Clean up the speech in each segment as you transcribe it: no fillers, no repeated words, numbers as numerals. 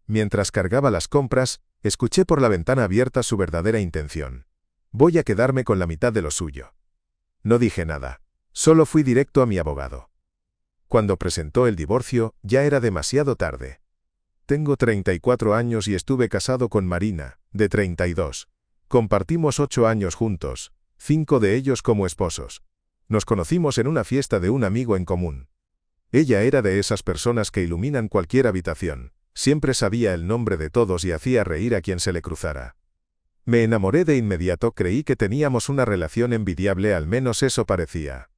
Mientras cargaba las compras, escuché por la ventana abierta su verdadera intención. Voy a quedarme con la mitad de lo suyo. No dije nada. Solo fui directo a mi abogado. Cuando presentó el divorcio, ya era demasiado tarde. Tengo 34 años y estuve casado con Marina, de 32. Compartimos 8 años juntos, 5 de ellos como esposos. Nos conocimos en una fiesta de un amigo en común. Ella era de esas personas que iluminan cualquier habitación. Siempre sabía el nombre de todos y hacía reír a quien se le cruzara. Me enamoré de inmediato, creí que teníamos una relación envidiable, al menos eso parecía.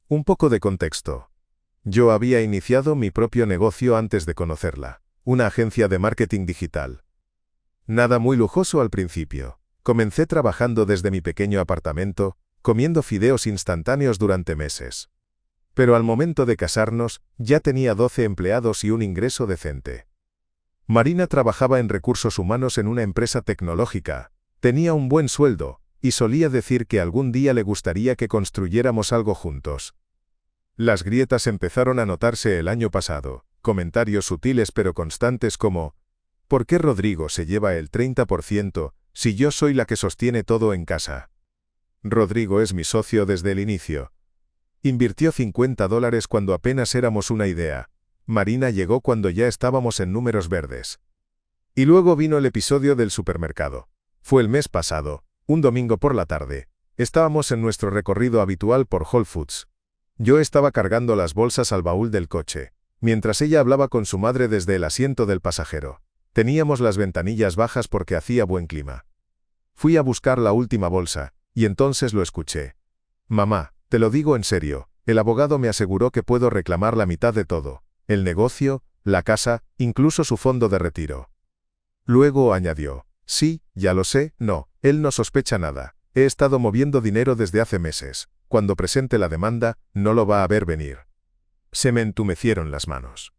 Un poco de contexto. Yo había iniciado mi propio negocio antes de conocerla, una agencia de marketing digital. Nada muy lujoso al principio. Comencé trabajando desde mi pequeño apartamento, comiendo fideos instantáneos durante meses. Pero al momento de casarnos, ya tenía 12 empleados y un ingreso decente. Marina trabajaba en recursos humanos en una empresa tecnológica, tenía un buen sueldo, y solía decir que algún día le gustaría que construyéramos algo juntos. Las grietas empezaron a notarse el año pasado, comentarios sutiles pero constantes como: ¿por qué Rodrigo se lleva el 30% si yo soy la que sostiene todo en casa? Rodrigo es mi socio desde el inicio. Invirtió $50 cuando apenas éramos una idea. Marina llegó cuando ya estábamos en números verdes. Y luego vino el episodio del supermercado. Fue el mes pasado, un domingo por la tarde. Estábamos en nuestro recorrido habitual por Whole Foods. Yo estaba cargando las bolsas al baúl del coche, mientras ella hablaba con su madre desde el asiento del pasajero. Teníamos las ventanillas bajas porque hacía buen clima. Fui a buscar la última bolsa, y entonces lo escuché. Mamá, te lo digo en serio, el abogado me aseguró que puedo reclamar la mitad de todo, el negocio, la casa, incluso su fondo de retiro. Luego añadió: sí, ya lo sé, no, él no sospecha nada, he estado moviendo dinero desde hace meses, cuando presente la demanda, no lo va a ver venir. Se me entumecieron las manos.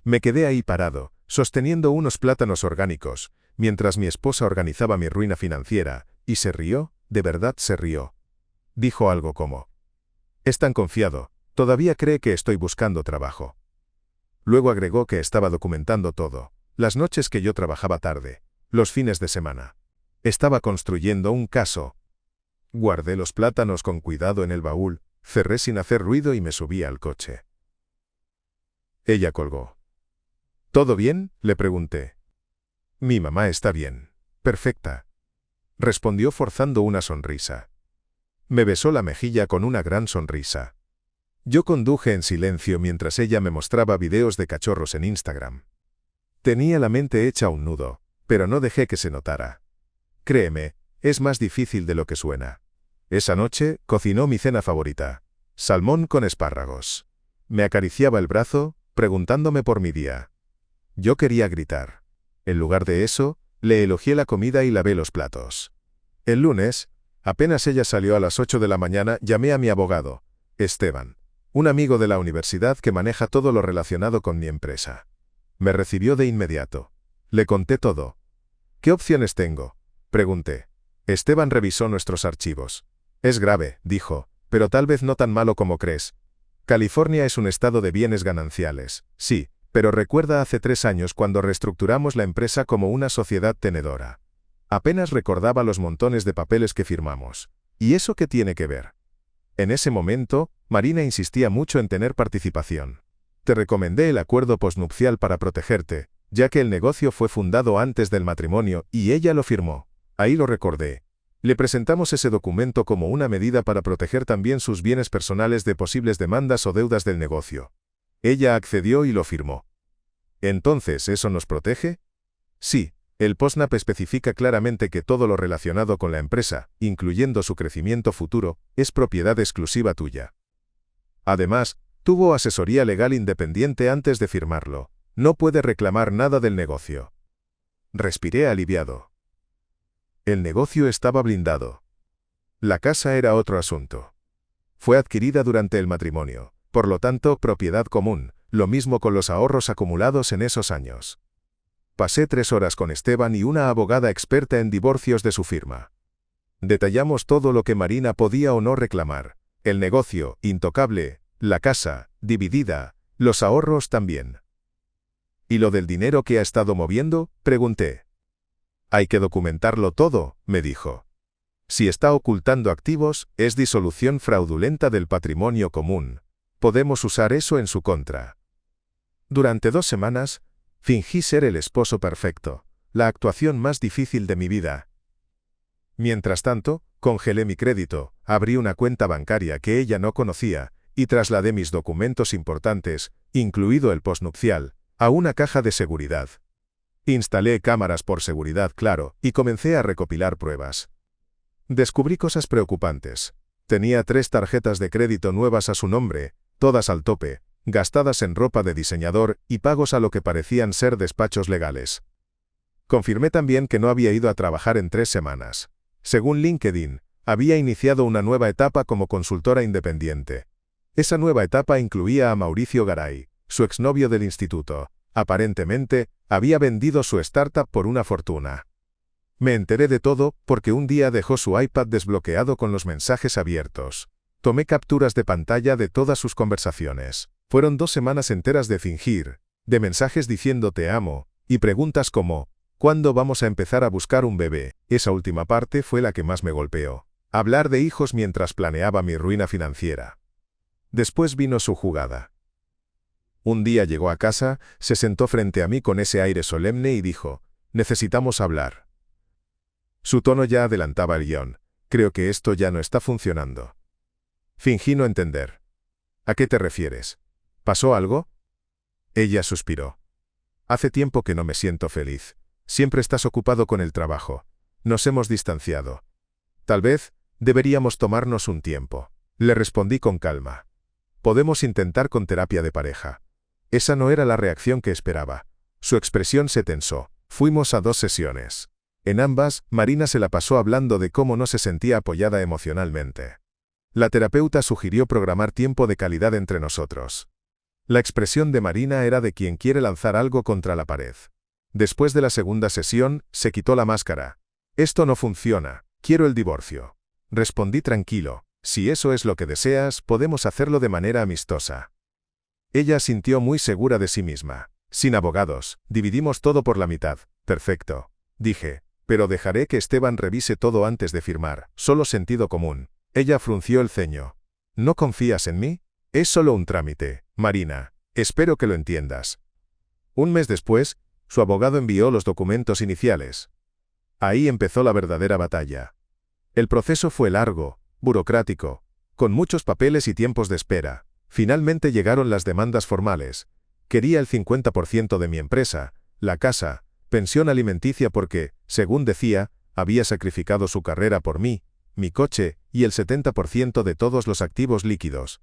Me quedé ahí parado, sosteniendo unos plátanos orgánicos, mientras mi esposa organizaba mi ruina financiera, y se rió, de verdad se rió. Dijo algo como: es tan confiado, todavía cree que estoy buscando trabajo. Luego agregó que estaba documentando todo, las noches que yo trabajaba tarde, los fines de semana. Estaba construyendo un caso. Guardé los plátanos con cuidado en el baúl, cerré sin hacer ruido y me subí al coche. Ella colgó. ¿Todo bien?, le pregunté. Mi mamá está bien, perfecta, respondió forzando una sonrisa. Me besó la mejilla con una gran sonrisa. Yo conduje en silencio mientras ella me mostraba videos de cachorros en Instagram. Tenía la mente hecha un nudo, pero no dejé que se notara. Créeme, es más difícil de lo que suena. Esa noche, cocinó mi cena favorita: salmón con espárragos. Me acariciaba el brazo, preguntándome por mi día. Yo quería gritar. En lugar de eso, le elogié la comida y lavé los platos. El lunes, apenas ella salió a las 8 de la mañana, llamé a mi abogado, Esteban, un amigo de la universidad que maneja todo lo relacionado con mi empresa. Me recibió de inmediato. Le conté todo. ¿Qué opciones tengo?, pregunté. Esteban revisó nuestros archivos. Es grave, dijo, pero tal vez no tan malo como crees. California es un estado de bienes gananciales, sí, pero recuerda hace 3 años cuando reestructuramos la empresa como una sociedad tenedora. Apenas recordaba los montones de papeles que firmamos. ¿Y eso qué tiene que ver? En ese momento, Marina insistía mucho en tener participación. Te recomendé el acuerdo posnupcial para protegerte, ya que el negocio fue fundado antes del matrimonio, y ella lo firmó. Ahí lo recordé. Le presentamos ese documento como una medida para proteger también sus bienes personales de posibles demandas o deudas del negocio. Ella accedió y lo firmó. ¿Entonces eso nos protege? Sí. El POSNAP especifica claramente que todo lo relacionado con la empresa, incluyendo su crecimiento futuro, es propiedad exclusiva tuya. Además, tuvo asesoría legal independiente antes de firmarlo. No puede reclamar nada del negocio. Respiré aliviado. El negocio estaba blindado. La casa era otro asunto. Fue adquirida durante el matrimonio, por lo tanto, propiedad común, lo mismo con los ahorros acumulados en esos años. Pasé 3 horas con Esteban y una abogada experta en divorcios de su firma. Detallamos todo lo que Marina podía o no reclamar: el negocio, intocable, la casa, dividida, los ahorros también. ¿Y lo del dinero que ha estado moviendo?, pregunté. Hay que documentarlo todo, me dijo. Si está ocultando activos, es disolución fraudulenta del patrimonio común. Podemos usar eso en su contra. Durante 2 semanas, fingí ser el esposo perfecto, la actuación más difícil de mi vida. Mientras tanto, congelé mi crédito, abrí una cuenta bancaria que ella no conocía, y trasladé mis documentos importantes, incluido el postnupcial, a una caja de seguridad. Instalé cámaras por seguridad, claro, y comencé a recopilar pruebas. Descubrí cosas preocupantes. Tenía 3 tarjetas de crédito nuevas a su nombre, todas al tope, gastadas en ropa de diseñador y pagos a lo que parecían ser despachos legales. Confirmé también que no había ido a trabajar en 3 semanas. Según LinkedIn, había iniciado una nueva etapa como consultora independiente. Esa nueva etapa incluía a Mauricio Garay, su exnovio del instituto. Aparentemente, había vendido su startup por una fortuna. Me enteré de todo porque un día dejó su iPad desbloqueado con los mensajes abiertos. Tomé capturas de pantalla de todas sus conversaciones. Fueron 2 semanas enteras de fingir, de mensajes diciendo te amo, y preguntas como, ¿cuándo vamos a empezar a buscar un bebé? Esa última parte fue la que más me golpeó. Hablar de hijos mientras planeaba mi ruina financiera. Después vino su jugada. Un día llegó a casa, se sentó frente a mí con ese aire solemne y dijo, necesitamos hablar. Su tono ya adelantaba el guión. Creo que esto ya no está funcionando. Fingí no entender. ¿A qué te refieres? ¿Pasó algo? Ella suspiró. Hace tiempo que no me siento feliz. Siempre estás ocupado con el trabajo. Nos hemos distanciado. Tal vez, deberíamos tomarnos un tiempo. Le respondí con calma. Podemos intentar con terapia de pareja. Esa no era la reacción que esperaba. Su expresión se tensó. Fuimos a 2 sesiones. En ambas, Marina se la pasó hablando de cómo no se sentía apoyada emocionalmente. La terapeuta sugirió programar tiempo de calidad entre nosotros. La expresión de Marina era de quien quiere lanzar algo contra la pared. Después de la segunda sesión, se quitó la máscara. Esto no funciona, quiero el divorcio. Respondí tranquilo, si eso es lo que deseas, podemos hacerlo de manera amistosa. Ella sintió muy segura de sí misma. Sin abogados, dividimos todo por la mitad. Perfecto. Dije, pero dejaré que Esteban revise todo antes de firmar, solo sentido común. Ella frunció el ceño. ¿No confías en mí? Es solo un trámite, Marina. Espero que lo entiendas. Un mes después, su abogado envió los documentos iniciales. Ahí empezó la verdadera batalla. El proceso fue largo, burocrático, con muchos papeles y tiempos de espera. Finalmente llegaron las demandas formales. Quería el 50% de mi empresa, la casa, pensión alimenticia porque, según decía, había sacrificado su carrera por mí, mi coche, y el 70% de todos los activos líquidos.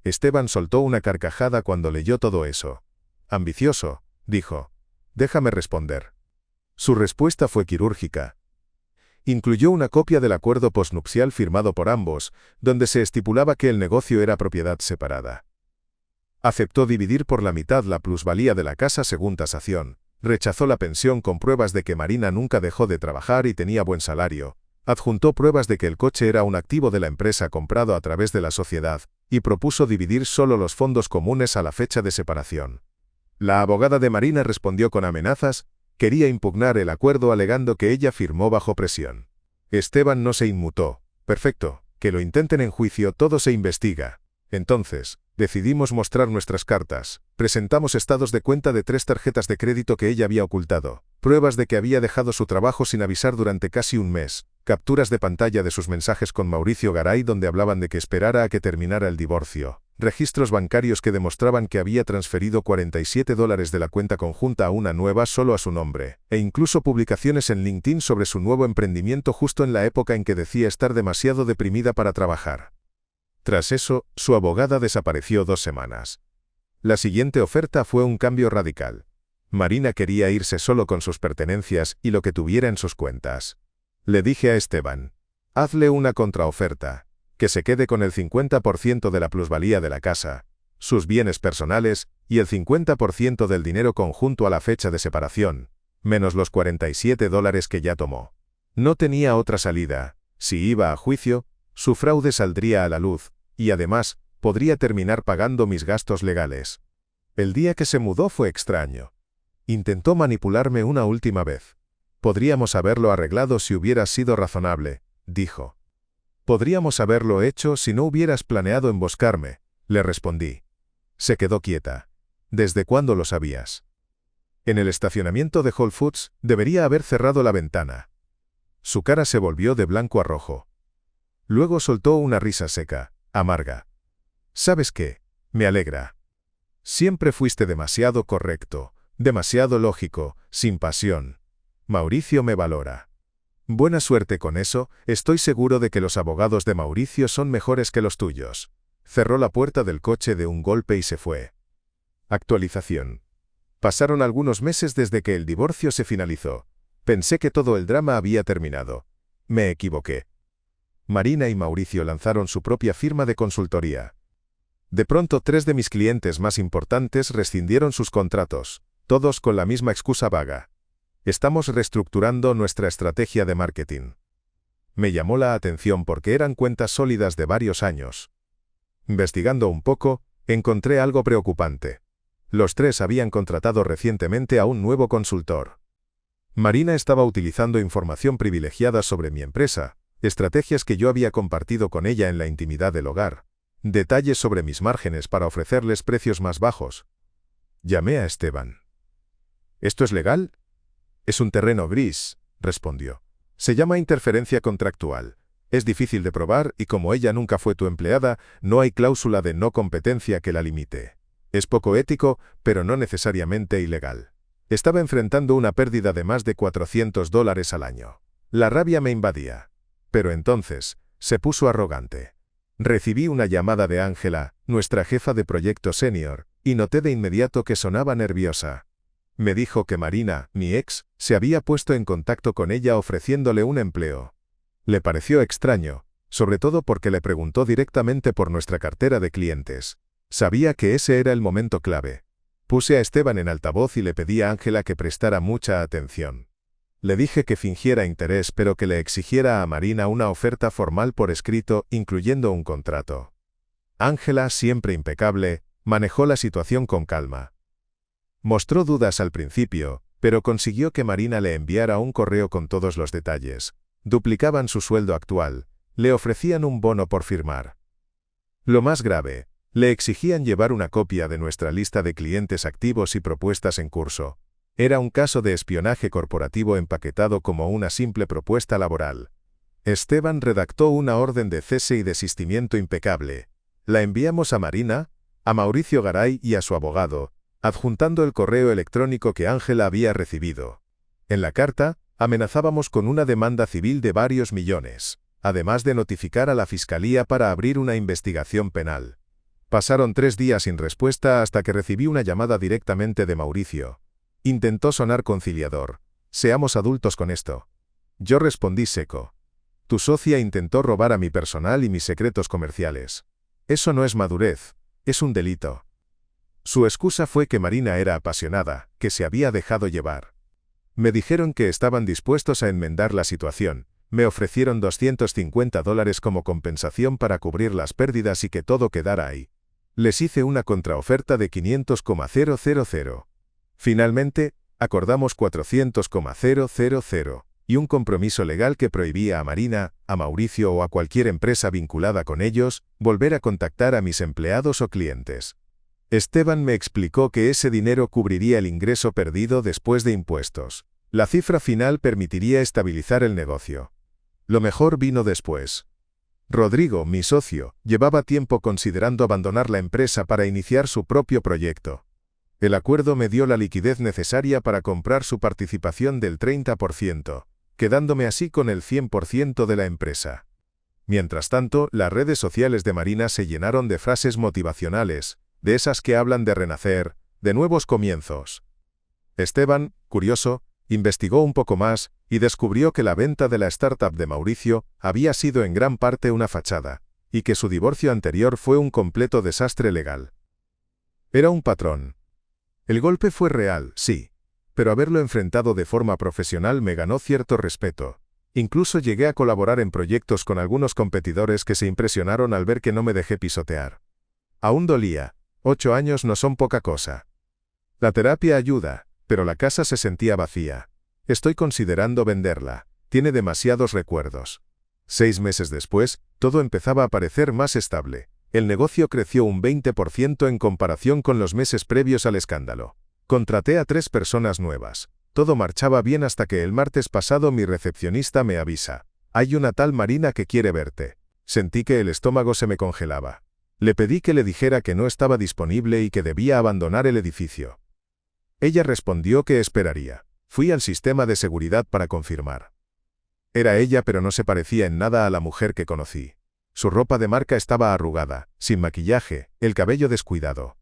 Esteban soltó una carcajada cuando leyó todo eso. Ambicioso, dijo. Déjame responder. Su respuesta fue quirúrgica. Incluyó una copia del acuerdo postnupcial firmado por ambos, donde se estipulaba que el negocio era propiedad separada. Aceptó dividir por la mitad la plusvalía de la casa según tasación. Rechazó la pensión con pruebas de que Marina nunca dejó de trabajar y tenía buen salario. Adjuntó pruebas de que el coche era un activo de la empresa comprado a través de la sociedad, y propuso dividir solo los fondos comunes a la fecha de separación. La abogada de Marina respondió con amenazas. Quería impugnar el acuerdo alegando que ella firmó bajo presión. Esteban no se inmutó. Perfecto, que lo intenten en juicio, todo se investiga. Entonces, decidimos mostrar nuestras cartas. Presentamos estados de cuenta de 3 tarjetas de crédito que ella había ocultado, pruebas de que había dejado su trabajo sin avisar durante casi un mes, capturas de pantalla de sus mensajes con Mauricio Garay donde hablaban de que esperara a que terminara el divorcio, registros bancarios que demostraban que había transferido $47 de la cuenta conjunta a una nueva solo a su nombre, e incluso publicaciones en LinkedIn sobre su nuevo emprendimiento justo en la época en que decía estar demasiado deprimida para trabajar. Tras eso, su abogada desapareció 2 semanas. La siguiente oferta fue un cambio radical. Marina quería irse solo con sus pertenencias y lo que tuviera en sus cuentas. Le dije a Esteban, hazle una contraoferta, que se quede con el 50% de la plusvalía de la casa, sus bienes personales, y el 50% del dinero conjunto a la fecha de separación, menos los $47 que ya tomó. No tenía otra salida. Si iba a juicio, su fraude saldría a la luz, y además, podría terminar pagando mis gastos legales. El día que se mudó fue extraño. Intentó manipularme una última vez. Podríamos haberlo arreglado si hubieras sido razonable, dijo. Podríamos haberlo hecho si no hubieras planeado emboscarme, le respondí. Se quedó quieta. ¿Desde cuándo lo sabías? En el estacionamiento de Whole Foods, debería haber cerrado la ventana. Su cara se volvió de blanco a rojo. Luego soltó una risa seca, amarga. ¿Sabes qué? Me alegra. Siempre fuiste demasiado correcto, demasiado lógico, sin pasión. Mauricio me valora. Buena suerte con eso, estoy seguro de que los abogados de Mauricio son mejores que los tuyos. Cerró la puerta del coche de un golpe y se fue. Actualización. Pasaron algunos meses desde que el divorcio se finalizó. Pensé que todo el drama había terminado. Me equivoqué. Marina y Mauricio lanzaron su propia firma de consultoría. De pronto 3 de mis clientes más importantes rescindieron sus contratos, todos con la misma excusa vaga. Estamos reestructurando nuestra estrategia de marketing. Me llamó la atención porque eran cuentas sólidas de varios años. Investigando un poco, encontré algo preocupante. Los 3 habían contratado recientemente a un nuevo consultor. Marina estaba utilizando información privilegiada sobre mi empresa, estrategias que yo había compartido con ella en la intimidad del hogar, detalles sobre mis márgenes para ofrecerles precios más bajos. Llamé a Esteban. ¿Esto es legal? Es un terreno gris, respondió. Se llama interferencia contractual. Es difícil de probar y como ella nunca fue tu empleada, no hay cláusula de no competencia que la limite. Es poco ético, pero no necesariamente ilegal. Estaba enfrentando una pérdida de más de $400 al año. La rabia me invadía. Pero entonces, se puso arrogante. Recibí una llamada de Ángela, nuestra jefa de proyecto senior, y noté de inmediato que sonaba nerviosa. Me dijo que Marina, mi ex, se había puesto en contacto con ella ofreciéndole un empleo. Le pareció extraño, sobre todo porque le preguntó directamente por nuestra cartera de clientes. Sabía que ese era el momento clave. Puse a Esteban en altavoz y le pedí a Ángela que prestara mucha atención. Le dije que fingiera interés pero que le exigiera a Marina una oferta formal por escrito, incluyendo un contrato. Ángela, siempre impecable, manejó la situación con calma. Mostró dudas al principio, pero consiguió que Marina le enviara un correo con todos los detalles. Duplicaban su sueldo actual, le ofrecían un bono por firmar. Lo más grave, le exigían llevar una copia de nuestra lista de clientes activos y propuestas en curso. Era un caso de espionaje corporativo empaquetado como una simple propuesta laboral. Esteban redactó una orden de cese y desistimiento impecable. La enviamos a Marina, a Mauricio Garay y a su abogado, adjuntando el correo electrónico que Ángela había recibido. En la carta, amenazábamos con una demanda civil de varios millones, además de notificar a la Fiscalía para abrir una investigación penal. Pasaron 3 días sin respuesta hasta que recibí una llamada directamente de Mauricio. Intentó sonar conciliador. Seamos adultos con esto. Yo respondí seco. Tu socia intentó robar a mi personal y mis secretos comerciales. Eso no es madurez, es un delito. Su excusa fue que Marina era apasionada, que se había dejado llevar. Me dijeron que estaban dispuestos a enmendar la situación. Me ofrecieron $250 como compensación para cubrir las pérdidas y que todo quedara ahí. Les hice una contraoferta de $500,000. Finalmente, acordamos $400,000 y un compromiso legal que prohibía a Marina, a Mauricio o a cualquier empresa vinculada con ellos, volver a contactar a mis empleados o clientes. Esteban me explicó que ese dinero cubriría el ingreso perdido después de impuestos. La cifra final permitiría estabilizar el negocio. Lo mejor vino después. Rodrigo, mi socio, llevaba tiempo considerando abandonar la empresa para iniciar su propio proyecto. El acuerdo me dio la liquidez necesaria para comprar su participación del 30%, quedándome así con el 100% de la empresa. Mientras tanto, las redes sociales de Marina se llenaron de frases motivacionales, de esas que hablan de renacer, de nuevos comienzos. Esteban, curioso, investigó un poco más y descubrió que la venta de la startup de Mauricio había sido en gran parte una fachada, y que su divorcio anterior fue un completo desastre legal. Era un patrón. El golpe fue real, sí, pero haberlo enfrentado de forma profesional me ganó cierto respeto. Incluso llegué a colaborar en proyectos con algunos competidores que se impresionaron al ver que no me dejé pisotear. Aún dolía, 8 años no son poca cosa. La terapia ayuda, Pero la casa se sentía vacía. Estoy considerando venderla. Tiene demasiados recuerdos. 6 meses después, todo empezaba a parecer más estable. El negocio creció un 20% en comparación con los meses previos al escándalo. Contraté a 3 personas nuevas. Todo marchaba bien hasta que el martes pasado mi recepcionista me avisa. Hay una tal Marina que quiere verte. Sentí que el estómago se me congelaba. Le pedí que le dijera que no estaba disponible y que debía abandonar el edificio. Ella respondió que esperaría. Fui al sistema de seguridad para confirmar. Era ella, pero no se parecía en nada a la mujer que conocí. Su ropa de marca estaba arrugada, sin maquillaje, el cabello descuidado.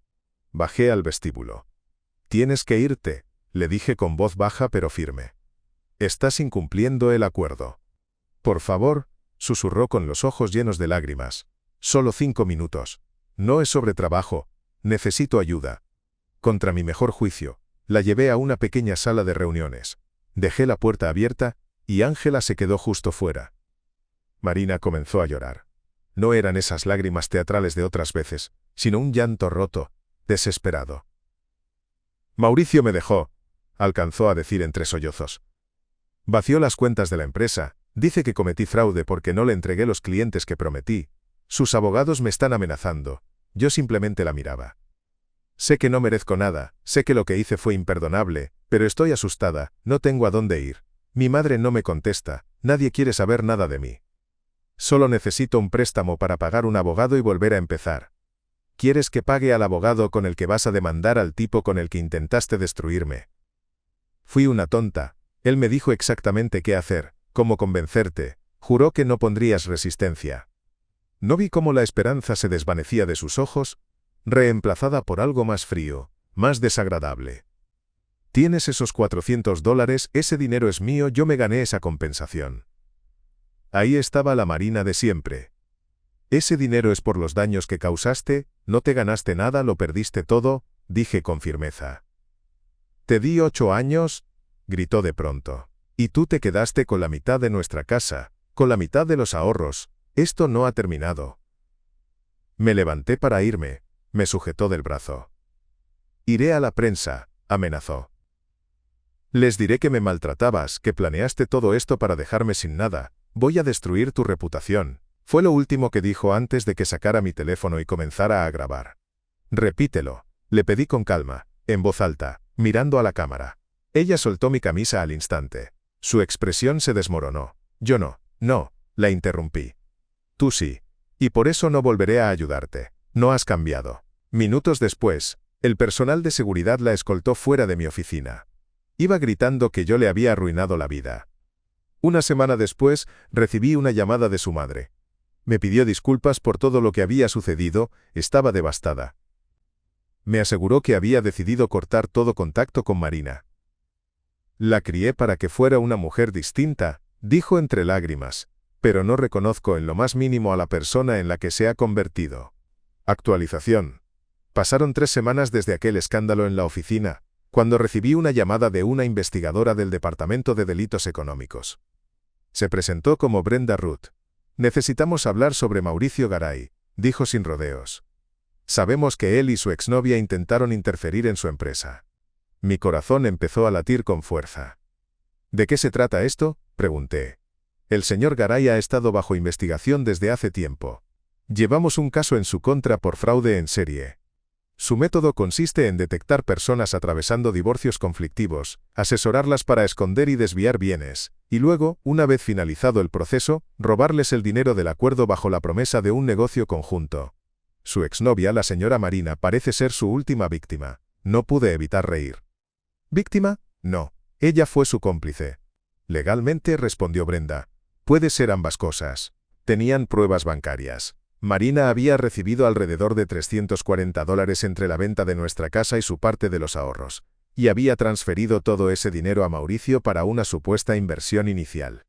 Bajé al vestíbulo. «Tienes que irte», le dije con voz baja pero firme. «Estás incumpliendo el acuerdo». «Por favor», susurró con los ojos llenos de lágrimas. «Solo 5 minutos. No es sobre trabajo. Necesito ayuda». Contra mi mejor juicio, la llevé a una pequeña sala de reuniones. Dejé la puerta abierta y Ángela se quedó justo fuera. Marina comenzó a llorar. No eran esas lágrimas teatrales de otras veces, sino un llanto roto, desesperado. «Mauricio me dejó», alcanzó a decir entre sollozos. «Vació las cuentas de la empresa, dice que cometí fraude porque no le entregué los clientes que prometí. Sus abogados me están amenazando». Yo simplemente la miraba. Sé que no merezco nada, sé que lo que hice fue imperdonable, pero estoy asustada, no tengo a dónde ir. Mi madre no me contesta, nadie quiere saber nada de mí. Solo necesito un préstamo para pagar un abogado y volver a empezar. ¿Quieres que pague al abogado con el que vas a demandar al tipo con el que intentaste destruirme? Fui una tonta. Él me dijo exactamente qué hacer, cómo convencerte. Juró que no pondrías resistencia. No vi cómo la esperanza se desvanecía de sus ojos, reemplazada por algo más frío, más desagradable. Tienes esos $400, ese dinero es mío, yo me gané esa compensación. Ahí estaba la Marina de siempre. Ese dinero es por los daños que causaste, no te ganaste nada, lo perdiste todo, dije con firmeza. Te di 8 años, gritó de pronto. Y tú te quedaste con la mitad de nuestra casa, con la mitad de los ahorros. Esto no ha terminado. Me levanté para irme, me sujetó del brazo. Iré a la prensa, amenazó. Les diré que me maltratabas, que planeaste todo esto para dejarme sin nada. Voy a destruir tu reputación. Fue lo último que dijo antes de que sacara mi teléfono y comenzara a grabar. Repítelo, le pedí con calma, en voz alta, mirando a la cámara. Ella soltó mi camisa al instante. Su expresión se desmoronó. Yo no, la interrumpí. Tú sí. Y por eso no volveré a ayudarte. No has cambiado. Minutos después, el personal de seguridad la escoltó fuera de mi oficina. Iba gritando que yo le había arruinado la vida. Una semana después, recibí una llamada de su madre. Me pidió disculpas por todo lo que había sucedido, estaba devastada. Me aseguró que había decidido cortar todo contacto con Marina. La crié para que fuera una mujer distinta, dijo entre lágrimas, pero no reconozco en lo más mínimo a la persona en la que se ha convertido. Actualización. Pasaron 3 semanas desde aquel escándalo en la oficina, cuando recibí una llamada de una investigadora del Departamento de Delitos Económicos. Se presentó como Brenda Ruth. Necesitamos hablar sobre Mauricio Garay, dijo sin rodeos. Sabemos que él y su exnovia intentaron interferir en su empresa. Mi corazón empezó a latir con fuerza. ¿De qué se trata esto?, pregunté. El señor Garay ha estado bajo investigación desde hace tiempo. Llevamos un caso en su contra por fraude en serie. Su método consiste en detectar personas atravesando divorcios conflictivos, asesorarlas para esconder y desviar bienes, y luego, una vez finalizado el proceso, robarles el dinero del acuerdo bajo la promesa de un negocio conjunto. Su exnovia, la señora Marina, parece ser su última víctima. No pude evitar reír. ¿Víctima? No. Ella fue su cómplice. Legalmente, respondió Brenda. Puede ser ambas cosas. Tenían pruebas bancarias. Marina había recibido alrededor de $340 entre la venta de nuestra casa y su parte de los ahorros, y había transferido todo ese dinero a Mauricio para una supuesta inversión inicial.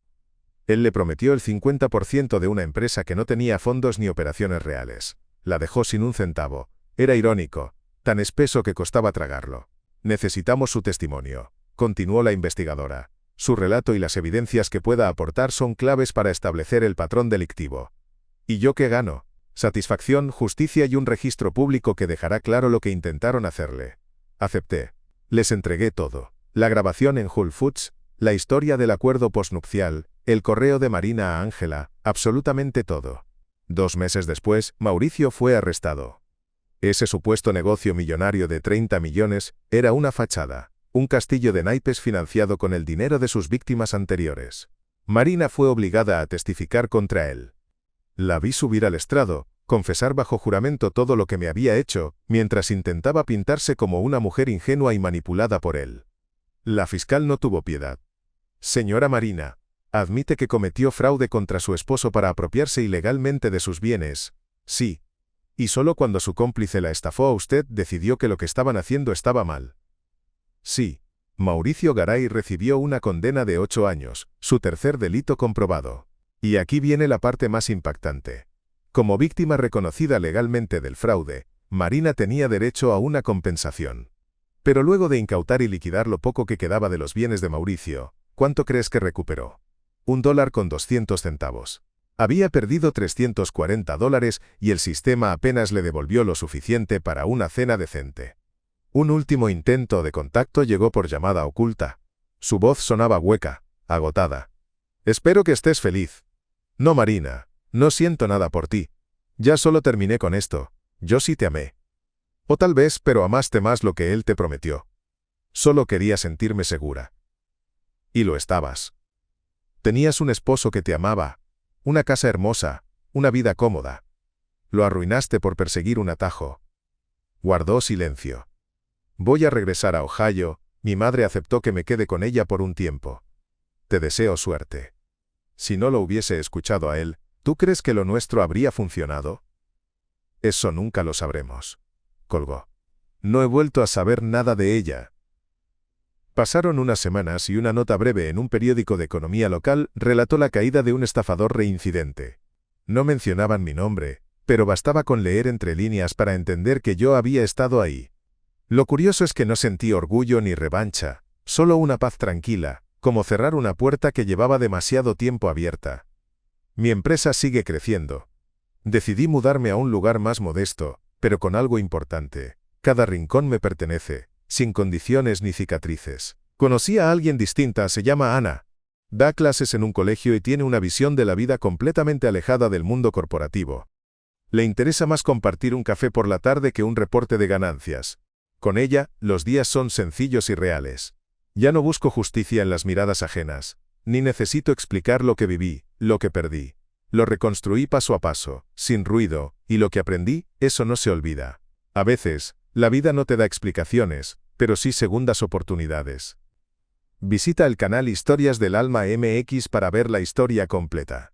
Él le prometió el 50% de una empresa que no tenía fondos ni operaciones reales. La dejó sin un centavo. Era irónico, tan espeso que costaba tragarlo. Necesitamos su testimonio, continuó la investigadora. Su relato y las evidencias que pueda aportar son claves para establecer el patrón delictivo. ¿Y yo qué gano? Satisfacción, justicia y un registro público que dejará claro lo que intentaron hacerle. Acepté. Les entregué todo. La grabación en Whole Foods, la historia del acuerdo postnupcial, el correo de Marina a Ángela, absolutamente todo. 2 meses después, Mauricio fue arrestado. Ese supuesto negocio millonario de 30 millones era una fachada, un castillo de naipes financiado con el dinero de sus víctimas anteriores. Marina fue obligada a testificar contra él. La vi subir al estrado, confesar bajo juramento todo lo que me había hecho, mientras intentaba pintarse como una mujer ingenua y manipulada por él. La fiscal no tuvo piedad. Señora Marina, admite que cometió fraude contra su esposo para apropiarse ilegalmente de sus bienes. Sí. Y solo cuando su cómplice la estafó a usted decidió que lo que estaban haciendo estaba mal. Sí. Mauricio Garay recibió una condena de 8 años, su tercer delito comprobado. Y aquí viene la parte más impactante. Como víctima reconocida legalmente del fraude, Marina tenía derecho a una compensación. Pero luego de incautar y liquidar lo poco que quedaba de los bienes de Mauricio, ¿cuánto crees que recuperó? $1.200. Había perdido $340 y el sistema apenas le devolvió lo suficiente para una cena decente. Un último intento de contacto llegó por llamada oculta. Su voz sonaba hueca, agotada. Espero que estés feliz. No, Marina, no siento nada por ti. Ya solo terminé con esto. Yo sí te amé. O tal vez, pero amaste más lo que él te prometió. Solo quería sentirme segura. Y lo estabas. Tenías un esposo que te amaba, una casa hermosa, una vida cómoda. Lo arruinaste por perseguir un atajo. Guardó silencio. Voy a regresar a Ohio, mi madre aceptó que me quede con ella por un tiempo. Te deseo suerte. Si no lo hubiese escuchado a él, ¿tú crees que lo nuestro habría funcionado? Eso nunca lo sabremos. Colgó. No he vuelto a saber nada de ella. Pasaron unas semanas y una nota breve en un periódico de economía local relató la caída de un estafador reincidente. No mencionaban mi nombre, pero bastaba con leer entre líneas para entender que yo había estado ahí. Lo curioso es que no sentí orgullo ni revancha, solo una paz tranquila, como cerrar una puerta que llevaba demasiado tiempo abierta. Mi empresa sigue creciendo. Decidí mudarme a un lugar más modesto, pero con algo importante. Cada rincón me pertenece, sin condiciones ni cicatrices. Conocí a alguien distinta, se llama Ana. Da clases en un colegio y tiene una visión de la vida completamente alejada del mundo corporativo. Le interesa más compartir un café por la tarde que un reporte de ganancias. Con ella, los días son sencillos y reales. Ya no busco justicia en las miradas ajenas, ni necesito explicar lo que viví, lo que perdí. Lo reconstruí paso a paso, sin ruido, y lo que aprendí, eso no se olvida. A veces, la vida no te da explicaciones, pero sí segundas oportunidades. Visita el canal Historias del Alma MX para ver la historia completa.